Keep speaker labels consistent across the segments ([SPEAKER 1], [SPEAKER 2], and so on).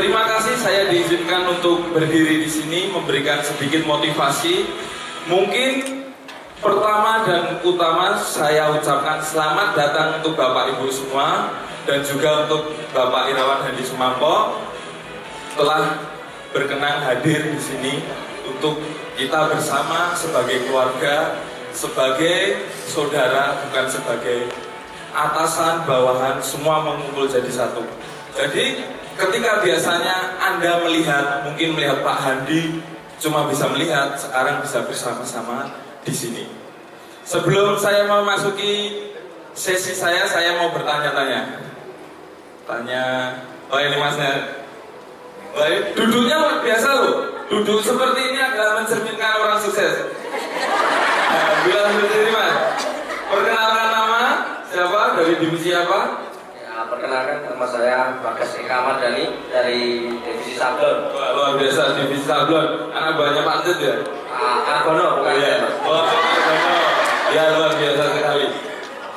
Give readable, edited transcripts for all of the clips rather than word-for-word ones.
[SPEAKER 1] Terima kasih saya diizinkan untuk berdiri di sini memberikan sedikit motivasi. Mungkin pertama dan utama saya ucapkan selamat datang untuk Bapak Ibu semua dan juga untuk Bapak Irawan Hadi Sumampo telah berkenan hadir di sini untuk kita bersama sebagai keluarga, sebagai saudara, bukan sebagai atasan, bawahan, semua mengumpul jadi satu. Jadi ketika biasanya Anda melihat, mungkin melihat Pak Handi cuma bisa melihat, sekarang bisa bersama-sama di sini. Sebelum saya memasuki sesi saya mau bertanya-tanya. Oh ini Masnya. Baik, duduknya luar biasa loh. Duduk seperti ini adalah mencerminkan orang sukses. Bilang seperti ini Mas. Perkenalkan nama, siapa, dari divisi apa?
[SPEAKER 2] Perkenalkan nama saya Bagas Eka Mardani dari divisi Sablon.
[SPEAKER 1] Wah, luar biasa, divisi Sablon. Anak buahnya Pak Tut ya?
[SPEAKER 2] Argono bukan ya?
[SPEAKER 1] Oh, Argono. Ya luar biasa sekali.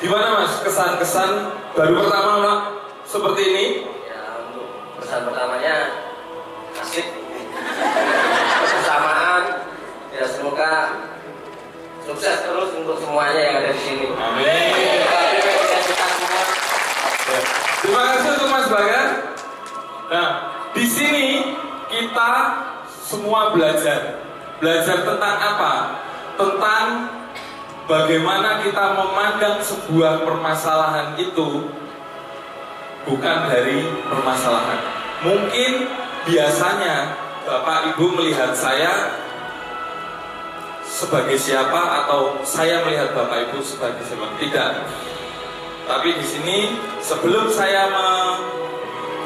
[SPEAKER 1] Gimana Mas kesan-kesan baru pertama Mas seperti ini?
[SPEAKER 2] Ya, untuk pesan pertamanya asik, kebersamaan. Ya semoga sukses terus untuk semuanya yang ada di sini.
[SPEAKER 1] Amin. Terima kasih untuk Mas Bagas. Nah, di sini kita semua belajar tentang apa? Tentang bagaimana kita memandang sebuah permasalahan itu bukan dari permasalahan. Mungkin biasanya Bapak Ibu melihat saya sebagai siapa atau saya melihat Bapak Ibu sebagai siapa? Tidak. Tapi di sini sebelum saya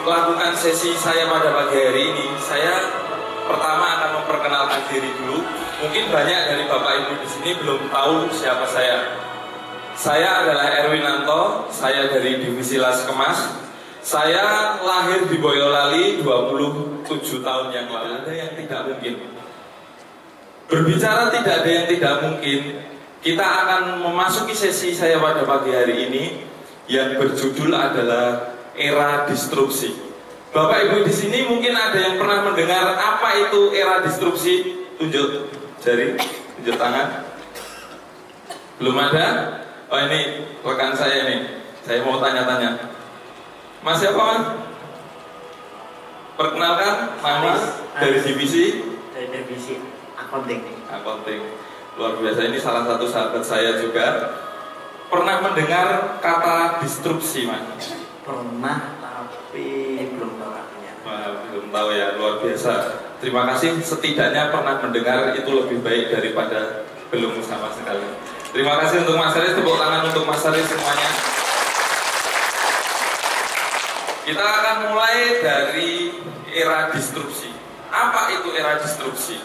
[SPEAKER 1] melakukan sesi saya pada pagi hari ini, saya pertama akan memperkenalkan diri dulu. Mungkin banyak dari Bapak Ibu di sini belum tahu siapa saya. Saya adalah Erwinanto, saya dari divisi Las Kemas. Saya lahir di Boyolali 27 tahun yang lalu. Ada yang tidak mungkin. Berbicara tidak ada yang tidak mungkin. Kita akan memasuki sesi saya pada pagi hari ini yang berjudul adalah era disrupsi. Bapak Ibu di sini mungkin ada yang pernah mendengar apa itu era disrupsi? Tunjuk jari, tunjuk tangan. Belum ada? Oh ini rekan saya nih. Saya mau tanya-tanya. Mas siapa Mas? Perkenalkan nama dari divisi?
[SPEAKER 3] Dari divisi accounting.
[SPEAKER 1] Luar biasa, ini salah satu sahabat saya juga. Pernah mendengar kata disrupsi Mas?
[SPEAKER 3] Pernah, tapi belum tahu artinya.
[SPEAKER 1] Belum tahu ya, luar biasa. Terima kasih, setidaknya pernah mendengar itu lebih baik daripada belum sama sekali. Terima kasih untuk Mas Haris, tepuk tangan untuk Mas Haris semuanya. Kita akan mulai dari era disrupsi. Apa itu era disrupsi?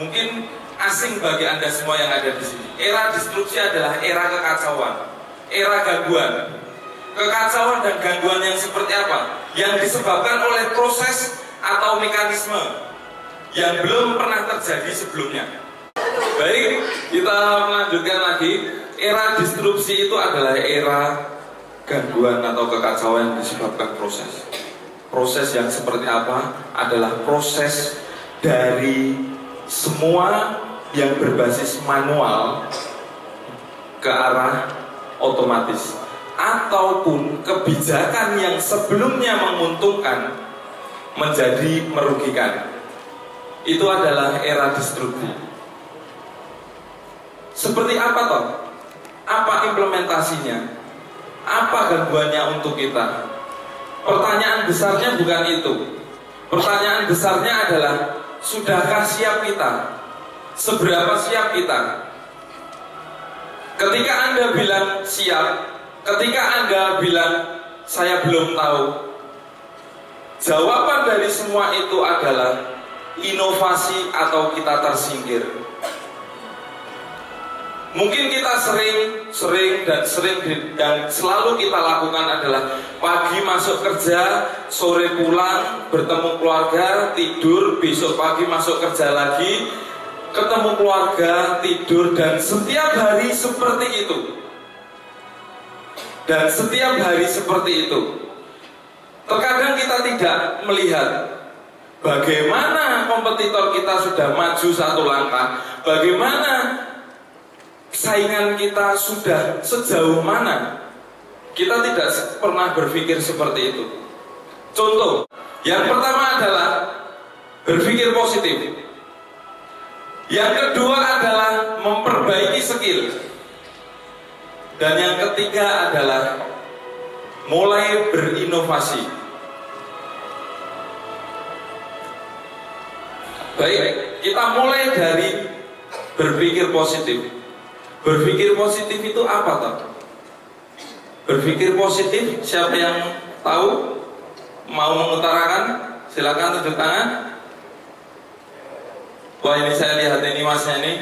[SPEAKER 1] Mungkin asing bagi Anda semua yang ada di sini. Era disrupsi adalah era kekacauan, era gangguan. Kekacauan dan gangguan yang seperti apa? Yang disebabkan oleh proses atau mekanisme yang belum pernah terjadi sebelumnya. Baik, kita melanjutkan lagi. Era disrupsi itu adalah era gangguan atau kekacauan yang disebabkan proses. Proses yang seperti apa? Adalah proses dari semua yang berbasis manual ke arah otomatis, ataupun kebijakan yang sebelumnya menguntungkan menjadi merugikan. Itu adalah era disrupsi. Seperti apa toh? Apa implementasinya? Apa gangguannya untuk kita? Pertanyaan besarnya bukan itu. Pertanyaan besarnya adalah, sudahkah siap kita? Seberapa siap kita? Ketika Anda bilang siap, ketika Anda bilang saya belum tahu, jawaban dari semua itu adalah inovasi atau kita tersingkir. Mungkin kita sering dan selalu kita lakukan adalah pagi masuk kerja, sore pulang, bertemu keluarga, tidur, besok pagi masuk kerja lagi, ketemu keluarga, tidur, dan setiap hari seperti itu. Dan setiap hari seperti itu. Terkadang kita tidak melihat bagaimana kompetitor kita sudah maju satu langkah, bagaimana saingan kita sudah sejauh mana. Kita tidak pernah berpikir seperti itu. Contoh, yang pertama adalah berpikir positif. Yang kedua adalah memperbaiki skill. Dan yang ketiga adalah mulai berinovasi. Baik, kita mulai dari berpikir positif. Berpikir positif itu apa toh? Berpikir positif, siapa yang tahu? Mau mengutarakan? Silakan tunjuk tangan. Wah, ini saya lihat ini masnya ini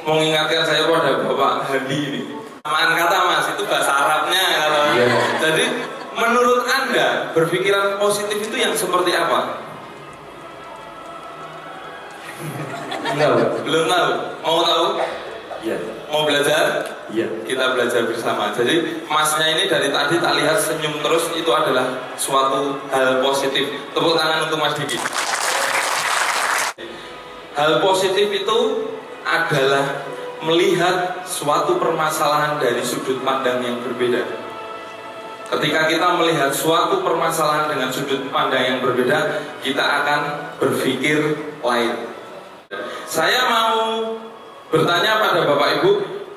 [SPEAKER 1] mengingatkan saya pada Bapak Hadi ini. Samaan kata mas, itu bahasa Arabnya kalau. Jadi menurut Anda berpikiran positif itu yang seperti apa? Belum tahu. Mau tahu?
[SPEAKER 3] Iya.
[SPEAKER 1] Mau belajar?
[SPEAKER 3] Iya.
[SPEAKER 1] Kita belajar bersama. Jadi masnya ini dari tadi tak lihat senyum terus, itu adalah suatu hal positif. Tepuk tangan untuk Mas Diki. Hal positif itu adalah melihat suatu permasalahan dari sudut pandang yang berbeda. Ketika kita melihat suatu permasalahan dengan sudut pandang yang berbeda, kita akan berpikir lain. Saya mau bertanya pada Bapak Ibu,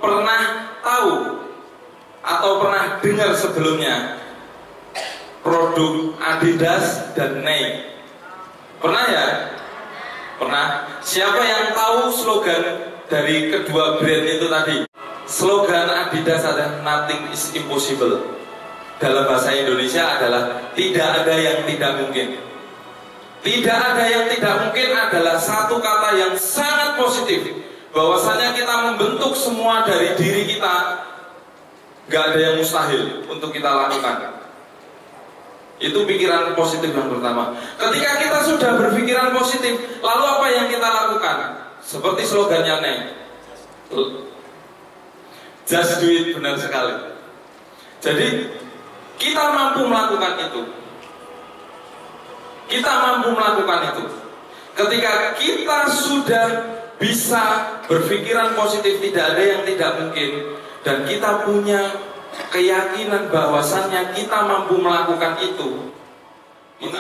[SPEAKER 1] pernah tahu atau pernah dengar sebelumnya produk Adidas dan Nike? Pernah ya? Pernah. Siapa yang tahu slogan dari kedua brand itu tadi? Slogan Adidas adalah nothing is impossible. Dalam bahasa Indonesia adalah tidak ada yang tidak mungkin. Tidak ada yang tidak mungkin adalah satu kata yang sangat positif. Bahwasanya kita membentuk semua dari diri kita. Gak ada yang mustahil untuk kita lakukan. Itu pikiran positif yang pertama. Ketika kita sudah berpikiran positif, lalu apa yang kita lakukan? Seperti slogannya Neng, just do it, benar sekali. Jadi kita mampu melakukan itu. Kita mampu melakukan itu. Ketika kita sudah bisa berpikiran positif, tidak ada yang tidak mungkin, dan kita punya keyakinan bahwasannya kita mampu melakukan itu. Ini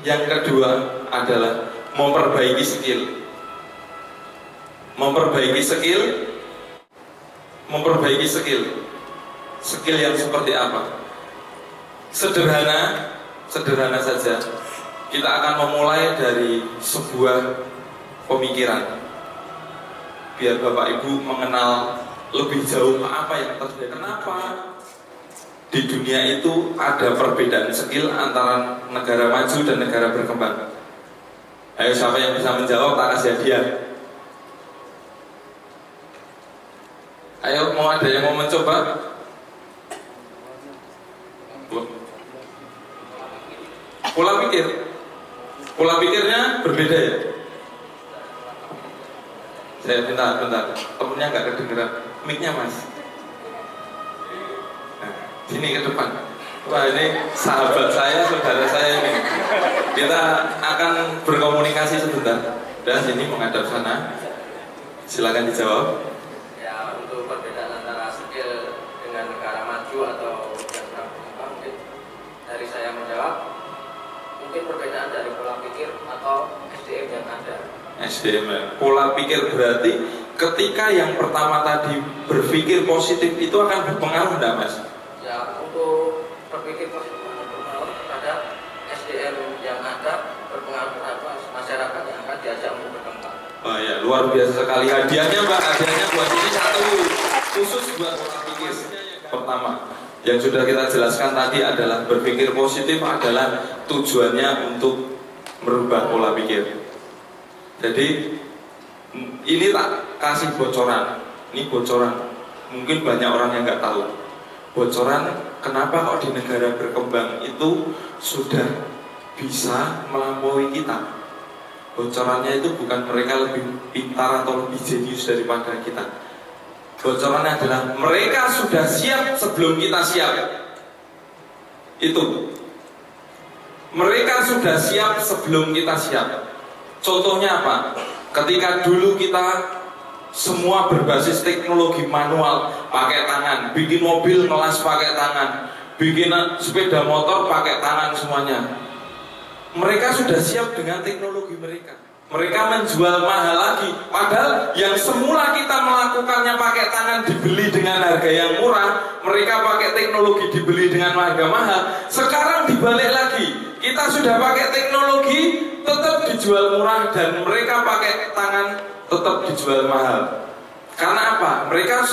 [SPEAKER 1] yang kedua adalah memperbaiki skill. Memperbaiki skill. Memperbaiki skill. Skill yang seperti apa? Sederhana saja. Kita akan memulai dari sebuah pemikiran. Biar Bapak Ibu mengenal lebih jauh apa yang terjadi. Kenapa di dunia itu ada perbedaan skill antara negara maju dan negara berkembang? Ayo, siapa yang bisa menjawab, tak kasih hadiah. Ayo, mau ada yang mau mencoba? Pola pikirnya berbeda ya. Saya bentar, temennya nggak kedengeran. Mic-nya mas. Nah, sini ke depan. Wah, ini sahabat saya, saudara saya ini. Kita akan berkomunikasi sebentar. Dan sini menghadap sana. Silakan dijawab.
[SPEAKER 2] Ya, untuk perbedaan antara skill dengan negara maju atau negara berkembang, mungkin dari saya menjawab, mungkin perbedaan dari pola pikir atau SDM yang ada.
[SPEAKER 1] SDM, pola pikir berarti ketika yang pertama tadi berpikir positif itu akan berpengaruh enggak mas?
[SPEAKER 2] Ya, untuk berpikir positif berpengaruh terhadap SDM yang ada, berpengaruh terhadap masyarakat yang akan diajak untuk berkembang.
[SPEAKER 1] Oh ya, luar biasa sekali. Hadiahnya mbak, hadiahnya buat ini satu khusus buat pola pikir. Pertama, yang sudah kita jelaskan tadi adalah berpikir positif adalah tujuannya untuk merubah pola pikir. Jadi ini tak kasih bocoran. Ini bocoran. Mungkin banyak orang yang nggak tahu. Bocoran kenapa kok di negara berkembang itu sudah bisa melampaui kita. Bocorannya itu bukan mereka lebih pintar atau lebih jenius daripada kita. Bocorannya adalah mereka sudah siap sebelum kita siap. Itu Mereka sudah siap sebelum kita siap. Contohnya apa? Ketika dulu kita semua berbasis teknologi manual, pakai tangan, bikin mobil ngelas pakai tangan, bikin sepeda motor pakai tangan semuanya. Mereka sudah siap dengan teknologi mereka. Mereka menjual mahal lagi. Padahal yang semula kita melakukannya pakai tangan dibeli dengan harga yang murah, mereka pakai teknologi dibeli dengan harga mahal. Sekarang dibalik lagi, kita sudah pakai teknologi tetap dijual murah, dan mereka pakai tangan tetap dijual mahal. Karena apa? Mereka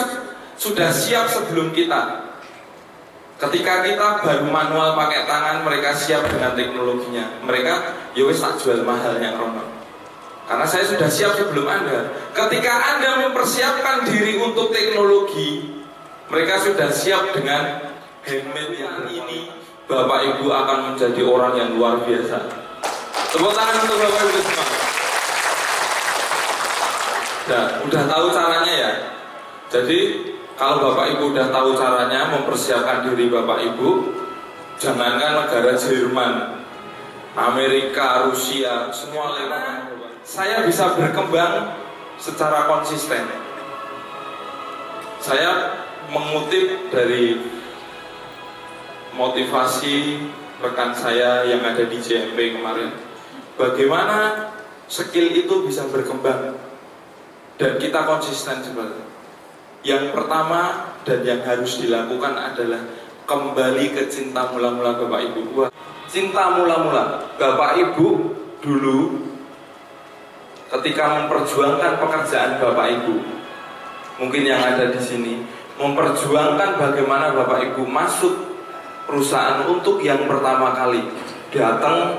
[SPEAKER 1] sudah siap sebelum kita. Ketika kita baru manual pakai tangan, mereka siap dengan teknologinya. Mereka ya wis tak jual mahalnya krono. Karena saya sudah siap sebelum Anda. Ketika Anda mempersiapkan diri untuk teknologi, mereka sudah siap dengan handmade yang ini. Bapak Ibu akan menjadi orang yang luar biasa. Tepuk tangan untuk Bapak Ibu semua. Nah, udah tahu caranya ya. Jadi kalau Bapak Ibu udah tahu caranya mempersiapkan diri Bapak Ibu, jangankan negara Jerman, Amerika, Rusia, semua lewat. Saya bisa berkembang secara konsisten. Saya mengutip dari motivasi rekan saya yang ada di JMP kemarin, bagaimana skill itu bisa berkembang dan kita konsisten sebenarnya. Yang pertama dan yang harus dilakukan adalah kembali ke cinta mula-mula Bapak Ibu. Cinta mula-mula Bapak Ibu dulu ketika memperjuangkan pekerjaan Bapak Ibu, mungkin yang ada di sini, memperjuangkan bagaimana Bapak Ibu masuk perusahaan untuk yang pertama kali datang,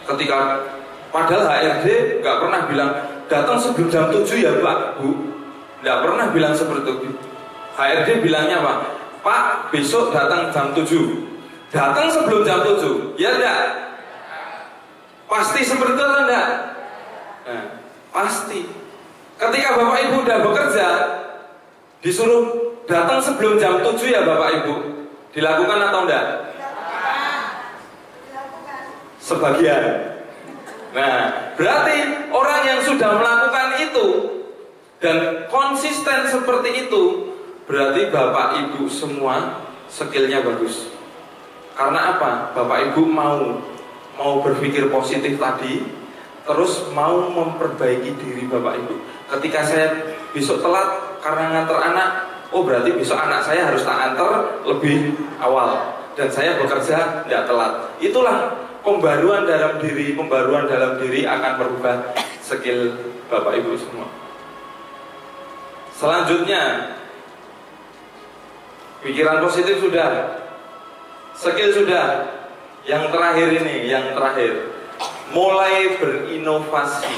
[SPEAKER 1] ketika padahal HRD nggak pernah bilang datang sebelum jam 7 ya Pak Bu, nggak pernah bilang seperti itu. HRD bilangnya apa? Pak besok datang jam 7, datang sebelum jam 7, ya enggak? Pasti seperti itu enggak? Nah, pasti. Ketika Bapak Ibu udah bekerja, disuruh datang sebelum jam 7 ya Bapak Ibu, dilakukan atau enggak? Sebagian. Nah, berarti orang yang sudah melakukan itu dan konsisten seperti itu, berarti Bapak Ibu semua skillnya bagus. Karena apa? Bapak Ibu mau berpikir positif tadi, terus mau memperbaiki diri Bapak Ibu. Ketika saya besok telat karena nganter anak, oh berarti besok anak saya harus tak antar lebih awal, dan saya bekerja tidak telat. Itulah pembaruan dalam diri akan merubah skill Bapak Ibu semua. Selanjutnya, pikiran positif sudah, skill sudah. Yang terakhir ini, yang terakhir, mulai berinovasi.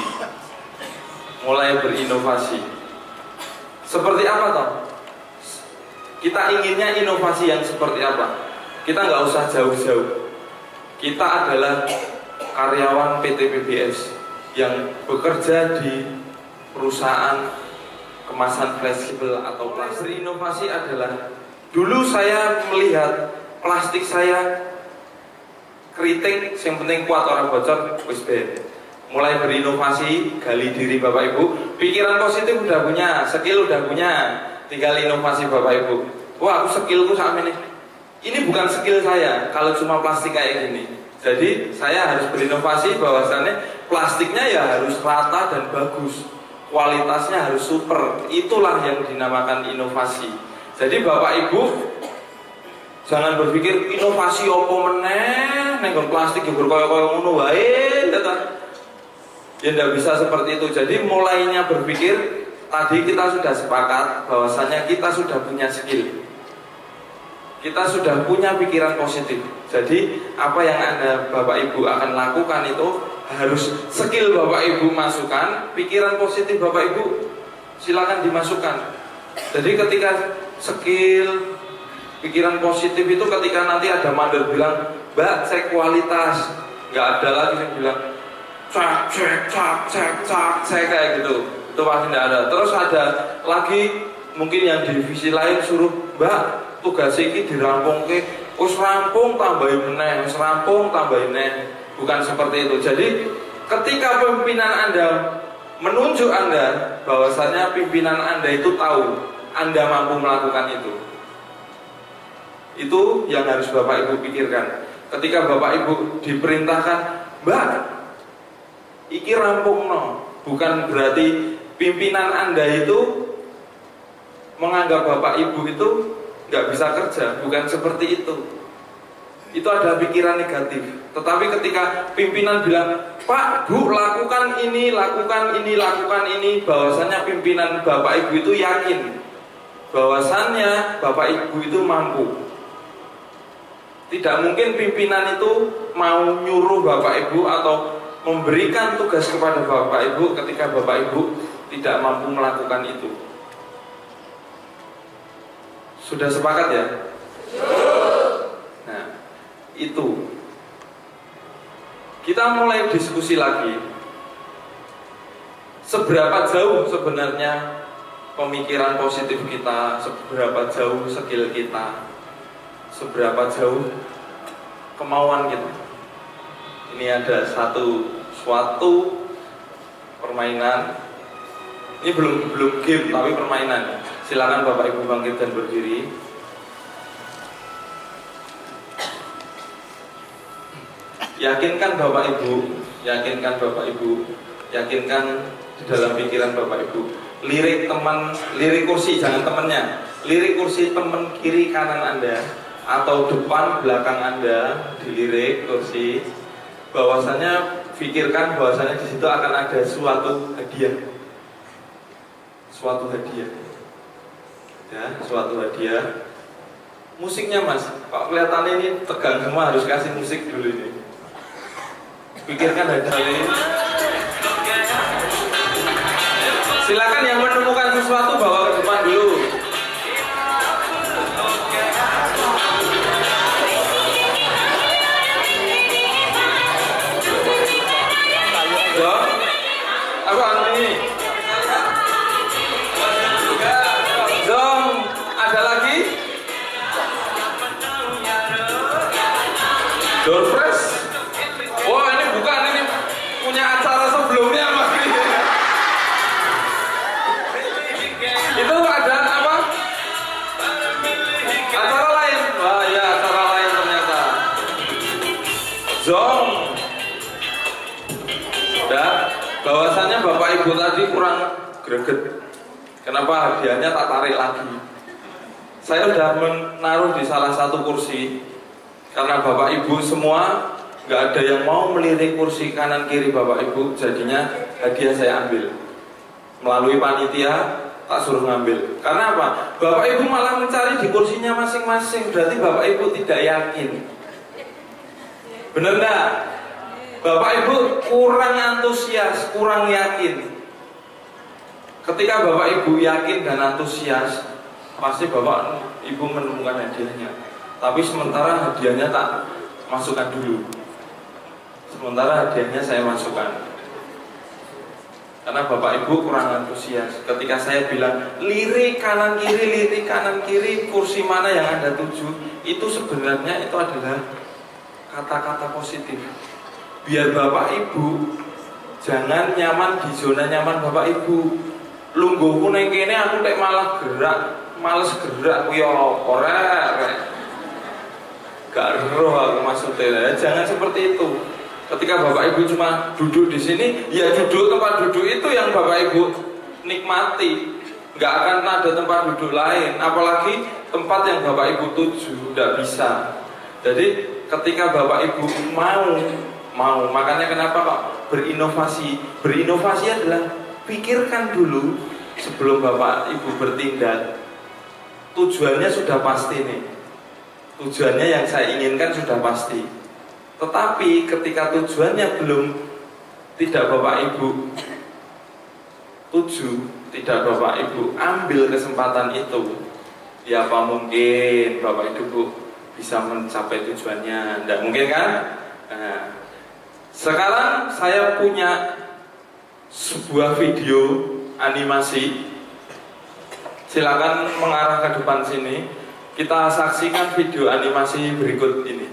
[SPEAKER 1] Mulai berinovasi. Seperti apa toh? Kita inginnya inovasi yang seperti apa? Kita nggak usah jauh-jauh. Kita adalah karyawan PT PBS yang bekerja di perusahaan kemasan fleksibel atau plastik. Inovasi adalah, dulu saya melihat plastik saya keriting, yang penting kuat orang bocor, wis ben. Mulai berinovasi, gali diri Bapak Ibu. Pikiran positif udah punya, skill udah punya, tinggal inovasi Bapak Ibu. Wah, aku skillku sama ini. Ini bukan skill saya kalau cuma plastik kayak gini. Jadi saya harus berinovasi, bahwasannya plastiknya ya harus rata dan bagus, kualitasnya harus super. Itulah yang dinamakan inovasi. Jadi Bapak Ibu jangan berpikir inovasi opo meneh nenggon plastik yang berkoyo-koyo ngono wae. Ya tidak bisa seperti itu. Jadi mulainya berpikir, tadi kita sudah sepakat bahwasanya kita sudah punya skill, kita sudah punya pikiran positif. Jadi apa yang Anda Bapak Ibu akan lakukan itu harus skill Bapak Ibu masukkan, pikiran positif Bapak Ibu silakan dimasukkan. Jadi ketika skill, pikiran positif itu ketika nanti ada mandor bilang, Mbak cek kualitas, nggak ada lagi yang bilang cek kayak gitu, itu pasti tidak ada. Terus ada lagi mungkin yang di divisi lain suruh, Mbak tugas ini dirampung ke, us rampung tambahin meneh, us rampung tambahin meneh. bukan seperti itu. Jadi ketika pimpinan Anda menunjuk Anda bahwasanya pimpinan Anda itu tahu Anda mampu melakukan itu yang harus Bapak Ibu pikirkan. Ketika Bapak Ibu diperintahkan, Mbak, iki rampung no, bukan berarti pimpinan Anda itu menganggap Bapak Ibu itu nggak bisa kerja, bukan seperti itu. Itu adalah pikiran negatif. Tetapi ketika pimpinan bilang, Pak, Bu, lakukan ini, lakukan ini, lakukan ini, bahwasannya pimpinan Bapak Ibu itu yakin bahwasannya Bapak Ibu itu mampu. Tidak mungkin pimpinan itu mau nyuruh Bapak Ibu atau memberikan tugas kepada Bapak Ibu ketika Bapak Ibu tidak mampu melakukan itu. Sudah sepakat ya? Nah, itu. Kita mulai diskusi lagi. Seberapa jauh sebenarnya pemikiran positif kita, seberapa jauh skill kita, seberapa jauh kemauan kita. Ini ada suatu permainan. Ini belum game tapi permainan. Silakan Bapak Ibu bangkit dan berdiri. Yakinkan Bapak Ibu, yakinkan di dalam pikiran Bapak Ibu. Lirik kursi, jangan temennya. Lirik kursi temen kiri kanan Anda atau depan belakang Anda, dilirik kursi. Bahwasanya pikirkan bahwasanya di situ akan ada suatu hadiah. Ya, suatu hadiah. Musiknya Mas, kok kelihatannya ini tegang semua, harus kasih musik dulu ini. Pikirkan hadiah ini. Silakan yang menemukan sesuatu bawa ke depan dulu. Dong, apa ini? Dong, ada lagi? Door press? Wah, ini bukan, ini punya acara sebelumnya Mas. Itu ada apa? Acara lain. Wah ya, acara lain ternyata. Zong. Sudah. Bahwasannya Bapak Ibu tadi kurang greget. Kenapa hadiahnya tak tarik lagi? Saya sudah menaruh di salah satu kursi. Karena Bapak Ibu semua nggak ada yang mau melirik kursi kanan kiri Bapak Ibu, jadinya hadiah saya ambil melalui panitia. Tak suruh ngambil. Karena apa? Bapak Ibu malah mencari di kursinya masing-masing. Berarti Bapak Ibu tidak yakin. Benar enggak? Bapak Ibu kurang antusias, kurang yakin. Ketika Bapak Ibu yakin dan antusias, pasti Bapak Ibu menemukan hadiahnya. Tapi sementara hadiahnya tak masukkan dulu. Sementara hadiahnya saya masukkan. Karena Bapak Ibu kurang antusias. Ketika saya bilang lirik kanan kiri, kursi mana yang Anda tuju, itu sebenarnya itu adalah kata-kata positif. Biar Bapak Ibu jangan nyaman di zona nyaman Bapak Ibu. Lungguhku neng kene aku tek malah males gerak kuwi apa rek. Gak roh aku maksudnya. Jangan seperti itu. Ketika Bapak Ibu cuma duduk di sini, ya duduk tempat duduk itu yang Bapak Ibu nikmati. Nggak akan ada tempat duduk lain, apalagi tempat yang Bapak Ibu tuju, nggak bisa. Jadi ketika Bapak Ibu mau, makanya kenapa kok berinovasi? Berinovasi adalah pikirkan dulu sebelum Bapak Ibu bertindak. Tujuannya sudah pasti nih. Tujuannya yang saya inginkan sudah pasti. Tetapi ketika tujuannya belum, tidak Bapak Ibu tuju, tidak Bapak Ibu ambil kesempatan itu, ya apa mungkin Bapak Ibu bisa mencapai tujuannya? Tidak mungkin kan? Nah, sekarang saya punya sebuah video animasi. Silakan mengarah ke depan sini. Kita saksikan video animasi berikut ini.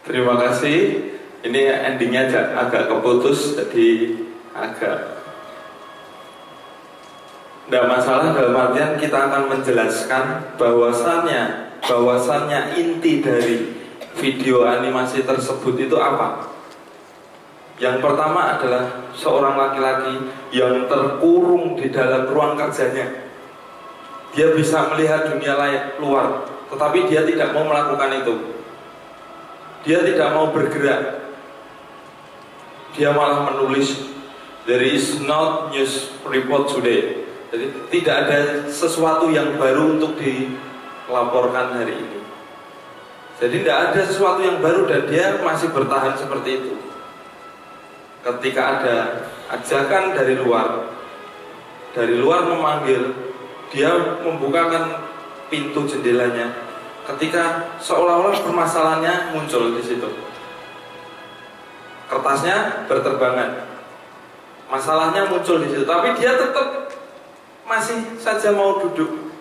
[SPEAKER 1] Terima kasih. Ini endingnya agak keputus, jadi agak tidak masalah. Dalam artian kita akan menjelaskan bahwasannya inti dari video animasi tersebut itu apa. Yang pertama adalah seorang laki-laki yang terkurung di dalam ruang kerjanya. Dia bisa melihat dunia luar, tetapi dia tidak mau melakukan itu. Dia tidak mau bergerak. Dia malah menulis, "There is not news report today." Jadi tidak ada sesuatu yang baru untuk dilaporkan hari ini. Jadi tidak ada sesuatu yang baru dan dia masih bertahan seperti itu. Ketika ada ajakan dari luar memanggil, dia membukakan pintu jendelanya. Ketika seolah-olah permasalahannya muncul di situ, kertasnya berterbangan, masalahnya muncul di situ, tapi dia tetap masih saja mau duduk.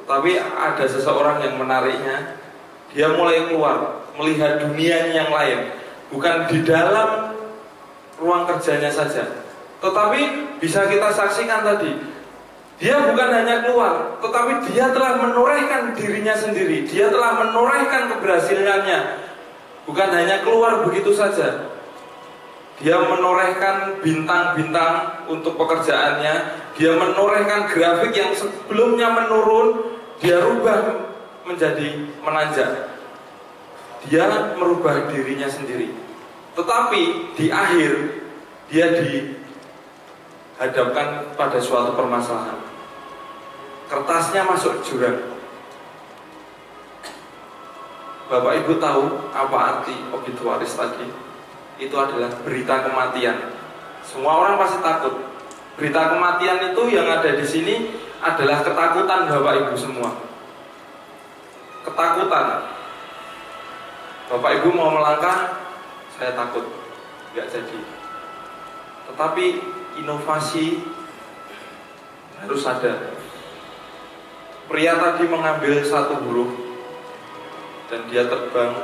[SPEAKER 1] Tetapi ada seseorang yang menariknya. Dia mulai keluar, melihat dunia yang lain, bukan di dalam ruang kerjanya saja, tetapi bisa kita saksikan tadi, dia bukan hanya keluar, tetapi dia telah menorehkan dirinya sendiri. Dia telah menorehkan keberhasilannya. Bukan hanya keluar begitu saja, dia menorehkan bintang-bintang untuk pekerjaannya. Dia menorehkan grafik yang sebelumnya menurun, dia rubah menjadi menanjak. Dia merubah dirinya sendiri. Tetapi di akhir dia dihadapkan pada suatu permasalahan. Kertasnya masuk jurang. Bapak Ibu tahu apa arti obituaris tadi? Itu adalah berita kematian. Semua orang pasti takut. Berita kematian itu yang ada di sini adalah ketakutan Bapak Ibu semua. Ketakutan. Bapak Ibu mau melangkah, saya takut, nggak jadi. Tetapi inovasi harus ada. Pria tadi mengambil satu huruf dan dia terbang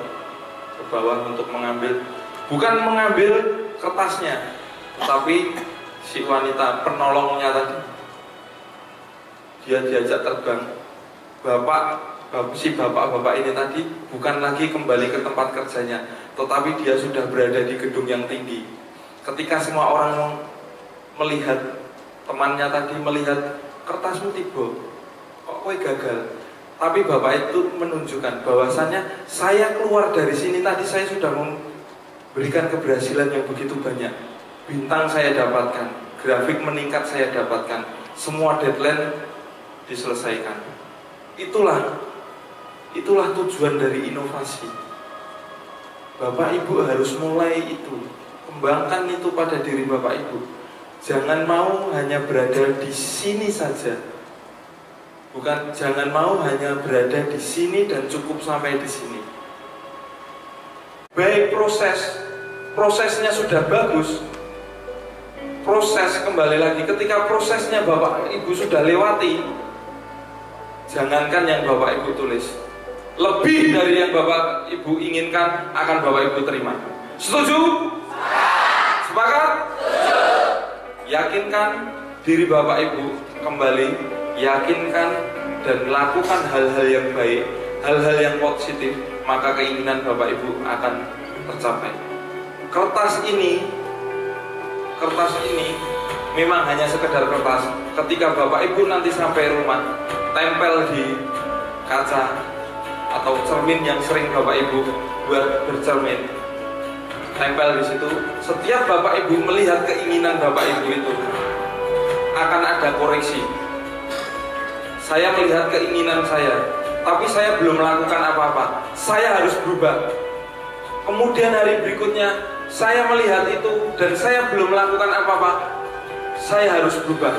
[SPEAKER 1] ke bawah untuk mengambil, bukan mengambil kertasnya, tetapi si wanita penolongnya tadi, dia diajak terbang. Si bapak-bapak ini tadi bukan lagi kembali ke tempat kerjanya, tetapi dia sudah berada di gedung yang tinggi. Ketika semua orang melihat, temannya tadi melihat, kertasmu tiba, kok kowe gagal. Tapi bapak itu menunjukkan bahwasannya saya keluar dari sini tadi, saya sudah memberikan keberhasilan yang begitu banyak. Bintang saya dapatkan, grafik meningkat saya dapatkan, semua deadline diselesaikan. Itulah tujuan dari inovasi. Bapak Ibu harus mulai itu, kembangkan itu pada diri Bapak Ibu. Jangan mau hanya berada di sini saja. Jangan mau hanya berada di sini dan cukup sampai di sini. Baik prosesnya sudah bagus. Proses, kembali lagi, ketika prosesnya Bapak Ibu sudah lewati, jangankan yang Bapak Ibu tulis, lebih dari yang Bapak Ibu inginkan akan Bapak Ibu terima. Setuju? Sepakat? Yakinkan diri Bapak Ibu kembali, yakinkan dan lakukan hal-hal yang baik, hal-hal yang positif, maka keinginan Bapak Ibu akan tercapai. Kertas ini memang hanya sekedar kertas. Ketika Bapak Ibu nanti sampai rumah, tempel di kaca atau cermin yang sering Bapak Ibu buat bercermin, tempel di situ. Setiap Bapak Ibu melihat keinginan Bapak Ibu itu, akan ada koreksi. Saya melihat keinginan saya, tapi saya belum melakukan apa-apa, saya harus berubah. Kemudian hari berikutnya saya melihat itu dan saya belum melakukan apa-apa, saya harus berubah.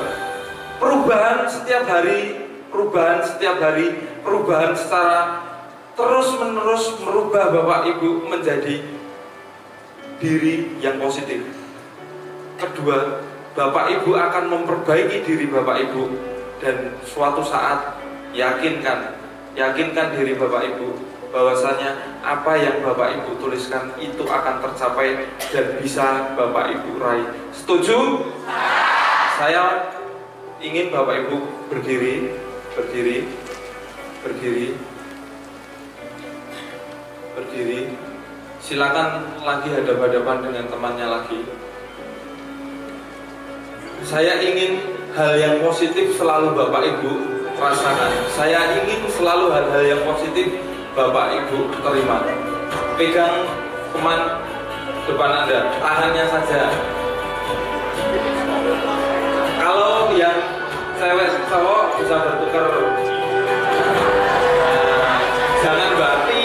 [SPEAKER 1] Perubahan setiap hari, perubahan secara terus-menerus merubah Bapak Ibu menjadi diri yang positif. Kedua, Bapak Ibu akan memperbaiki diri Bapak Ibu, dan suatu saat yakinkan diri Bapak Ibu bahwasanya apa yang Bapak Ibu tuliskan itu akan tercapai dan bisa Bapak Ibu raih. Setuju? Saya ingin Bapak Ibu berdiri. Silakan lagi hadap-hadapan dengan temannya lagi. Saya ingin hal yang positif selalu Bapak Ibu rasakan. Saya ingin selalu hal-hal yang positif Bapak Ibu terima. Pegang teman depan Anda, tangannya saja. Kalau yang cewek cowok bisa bertukar. Jangan bati.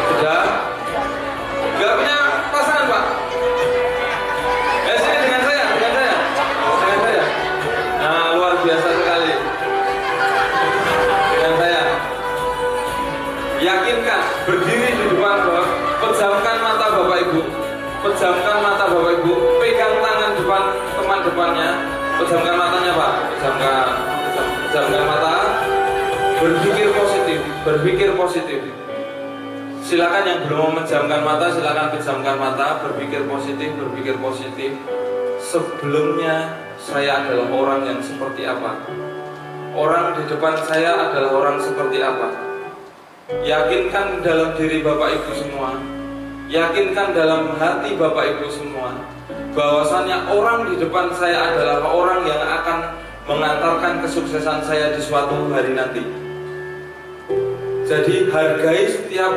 [SPEAKER 1] Sudah? Gak punya pasangan, Pak? Sini dengan saya. Nah, luar biasa sekali. Dengan saya. Yakinkan, berdiri di depan Bapak, pejamkan mata Bapak Ibu. Pejamkan mata Bapak Ibu, pegang tangan depan teman depannya. Pejamkan matanya, Pak. Pejamkan mata. Berpikir positif. Silakan yang belum memejamkan mata, silakan pejamkan mata, berpikir positif. Sebelumnya saya adalah orang yang seperti apa? Orang di depan saya adalah orang seperti apa? Yakinkan dalam diri Bapak Ibu semua, yakinkan dalam hati Bapak Ibu semua, bahwasannya orang di depan saya adalah orang yang akan mengantarkan kesuksesan saya di suatu hari nanti. Jadi hargai setiap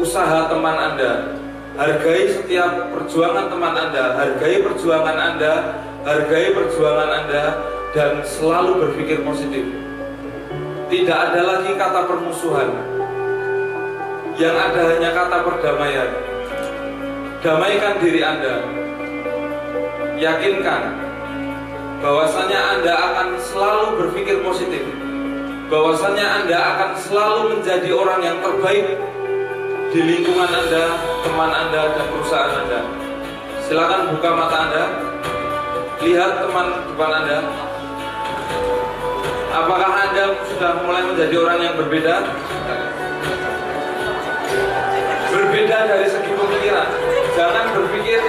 [SPEAKER 1] usaha teman Anda, hargai setiap perjuangan teman Anda, hargai perjuangan Anda, dan selalu berpikir positif. Tidak ada lagi kata permusuhan, yang ada hanya kata perdamaian. Damaikan diri Anda. Yakinkan bahwasanya Anda akan selalu berpikir positif, bahwasanya Anda akan selalu menjadi orang yang terbaik di lingkungan Anda, teman Anda, dan perusahaan Anda. Silakan buka mata Anda, lihat teman depan Anda. Apakah Anda sudah mulai menjadi orang yang berbeda? Berbeda dari segi pemikiran. Jangan berpikir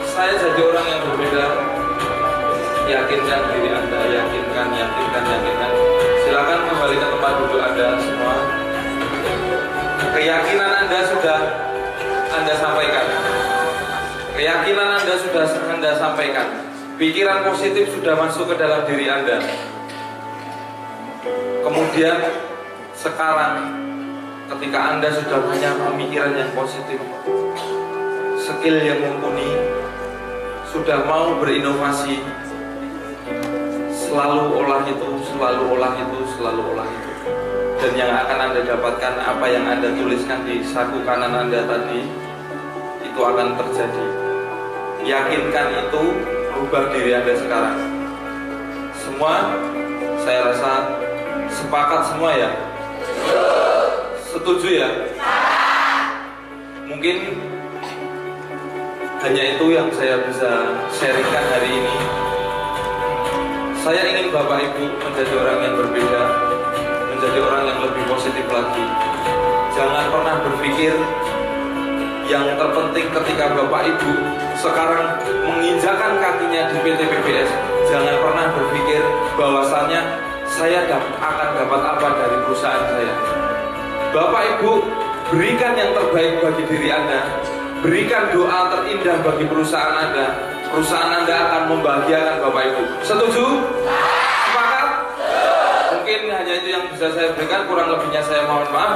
[SPEAKER 1] saya jadi orang yang berbeda. Yakinkan diri Anda, yakinkan. Silakan kembali ke tempat duduk Anda semua. Keyakinan Anda sudah Anda sampaikan. Keyakinan Anda sudah Anda sampaikan. Pikiran positif sudah masuk ke dalam diri Anda. Kemudian sekarang ketika Anda sudah punya pemikiran yang positif, skill yang mumpuni, sudah mau berinovasi, selalu olah itu. Dan yang akan Anda dapatkan, apa yang Anda tuliskan di saku kanan Anda tadi, itu akan terjadi. Yakinkan itu, rubah diri Anda sekarang. Semua, saya rasa sepakat semua ya? Setuju ya? Mungkin hanya itu yang saya bisa sharingkan hari ini. Saya ingin Bapak Ibu menjadi orang yang berbeda, menjadi orang yang lebih positif lagi. Jangan pernah berpikir yang terpenting ketika Bapak Ibu sekarang menginjakan kakinya di PT PBS, jangan pernah berpikir bahwasannya saya akan dapat apa dari perusahaan saya. Bapak Ibu, berikan yang terbaik bagi diri Anda, berikan doa terindah bagi perusahaan Anda. Perusahaan Anda akan membahagiakan Bapak Ibu. Setuju? Sepakat? Mungkin hanya itu yang bisa saya berikan, kurang lebihnya saya mohon maaf.